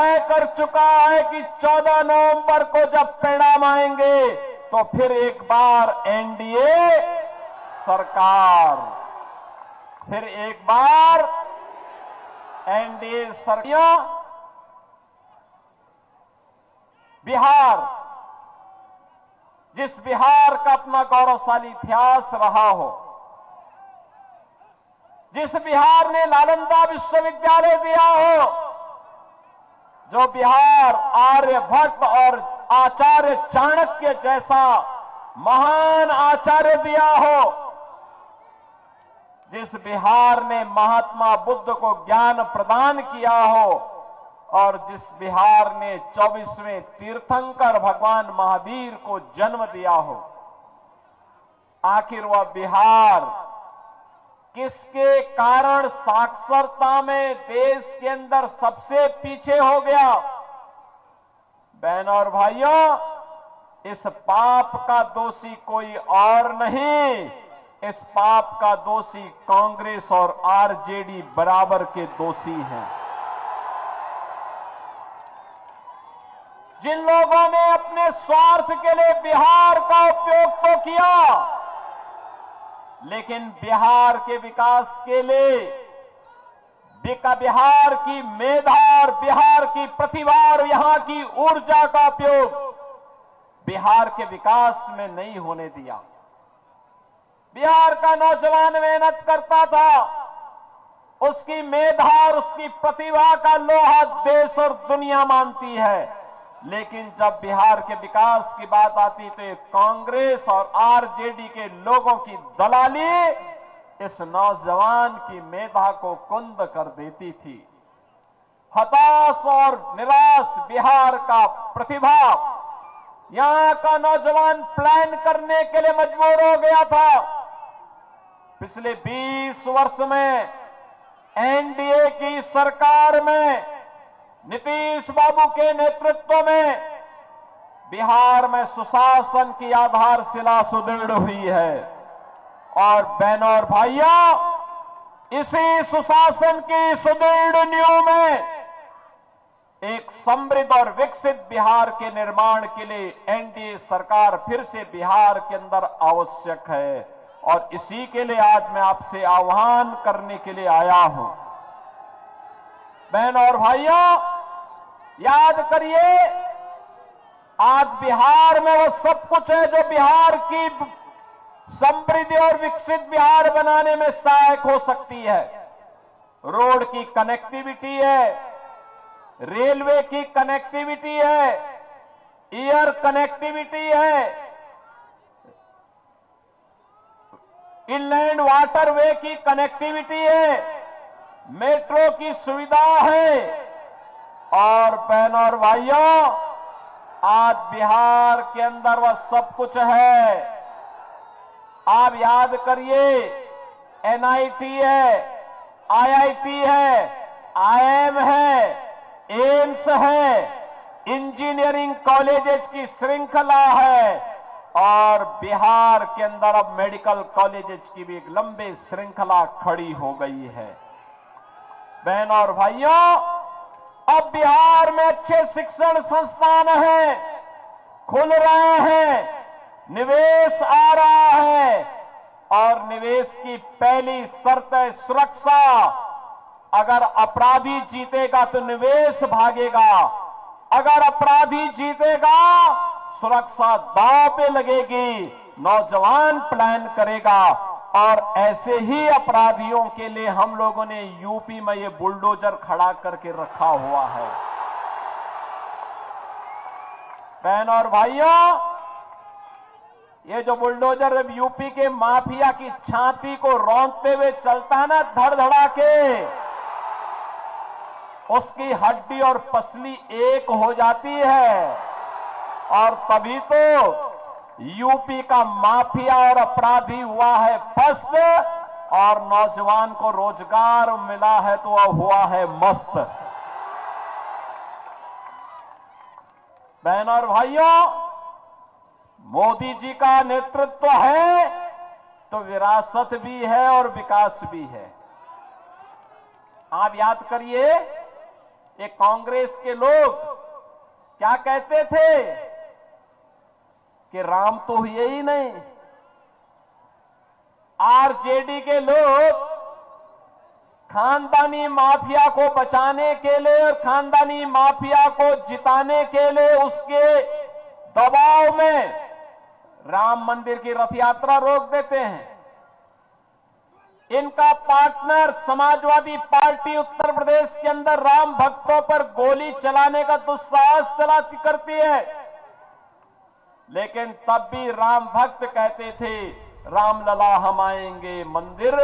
तय कर चुका है कि 14 नवंबर को जब परिणाम आएंगे तो फिर एक बार एनडीए सरकार, फिर एक बार एनडीए सरकार। बिहार, जिस बिहार का अपना गौरवशाली इतिहास रहा हो, जिस बिहार ने नालंदा विश्वविद्यालय दिया हो, जो बिहार आर्यभट्ट और आचार्य चाणक्य जैसा महान आचार्य दिया हो, जिस बिहार ने महात्मा बुद्ध को ज्ञान प्रदान किया हो और जिस बिहार ने 24वें तीर्थंकर भगवान महावीर को जन्म दिया हो, आखिर वह बिहार किसके कारण साक्षरता में देश के अंदर सबसे पीछे हो गया? बहनों और भाइयों, इस पाप का दोषी कोई और नहीं, इस पाप का दोषी कांग्रेस और आरजेडी बराबर के दोषी हैं। जिन लोगों ने अपने स्वार्थ के लिए बिहार का उपयोग तो किया, लेकिन बिहार के विकास के लिए बिहार की मेधा और बिहार की प्रतिभा और यहां की ऊर्जा का उपयोग बिहार के विकास में नहीं होने दिया। बिहार का नौजवान मेहनत करता था, उसकी मेधा और उसकी प्रतिभा का लोहा देश और दुनिया मानती है, लेकिन जब बिहार के विकास की बात आती तो कांग्रेस और आरजेडी के लोगों की दलाली इस नौजवान की मेधा को कुंद कर देती थी। हताश और निराश बिहार का प्रतिभा, यहां का नौजवान प्लान करने के लिए मजबूर हो गया था। पिछले 20 वर्ष में एनडीए की सरकार में नीतीश बाबू के नेतृत्व में बिहार में सुशासन की आधारशिला सुदृढ़ हुई है और बहनों और भाइयों, इसी सुशासन की सुदृढ़ नींव में एक समृद्ध और विकसित बिहार के निर्माण के लिए एनडीए सरकार फिर से बिहार के अंदर आवश्यक है और इसी के लिए आज मैं आपसे आह्वान करने के लिए आया हूं। बहनों और भाइयों, याद करिए, आज बिहार में वो सब कुछ है जो बिहार की समृद्धि और विकसित बिहार बनाने में सहायक हो सकती है। रोड की कनेक्टिविटी है, रेलवे की कनेक्टिविटी है, एयर कनेक्टिविटी है, इनलैंड वाटरवे की कनेक्टिविटी है, मेट्रो की सुविधा है और बहनों और भाइयों, आज बिहार के अंदर वह सब कुछ है। आप याद करिए, एनआईटी है, आईआईटी है, आईआईएम है, एम्स है, इंजीनियरिंग कॉलेजेस की श्रृंखला है और बिहार के अंदर अब मेडिकल कॉलेजेस की भी एक लंबी श्रृंखला खड़ी हो गई है। बहनों और भाइयों, अब बिहार में अच्छे शिक्षण संस्थान हैं, खुल रहे हैं, निवेश आ रहा है और निवेश की पहली शर्त है सुरक्षा। अगर अपराधी जीतेगा तो निवेश भागेगा, अगर अपराधी जीतेगा सुरक्षा दांव पे लगेगी, नौजवान प्लान करेगा और ऐसे ही अपराधियों के लिए हम लोगों ने यूपी में ये बुलडोजर खड़ा करके रखा हुआ है। बहनों और भाइयों, ये जो बुलडोजर यूपी के माफिया की छाती को रौंदते हुए चलता है ना, धड़धड़ा के, उसकी हड्डी और पसली एक हो जाती है और तभी तो यूपी का माफिया और अपराधी हुआ है फस्त और नौजवान को रोजगार मिला है तो वह हुआ है मस्त। बहनों और भाइयों, मोदी जी का नेतृत्व है तो विरासत भी है और विकास भी है। आप याद करिए, ये कांग्रेस के लोग क्या कहते थे कि राम तो हुए ही नहीं। आरजेडी के लोग खानदानी माफिया को बचाने के लिए और खानदानी माफिया को जिताने के लिए उसके दबाव में राम मंदिर की रथ यात्रा रोक देते हैं। इनका पार्टनर समाजवादी पार्टी उत्तर प्रदेश के अंदर राम भक्तों पर गोली चलाने का दुस्साहस चलाती करती है, लेकिन तब भी राम भक्त कहते थे राम लला हम आएंगे मंदिर।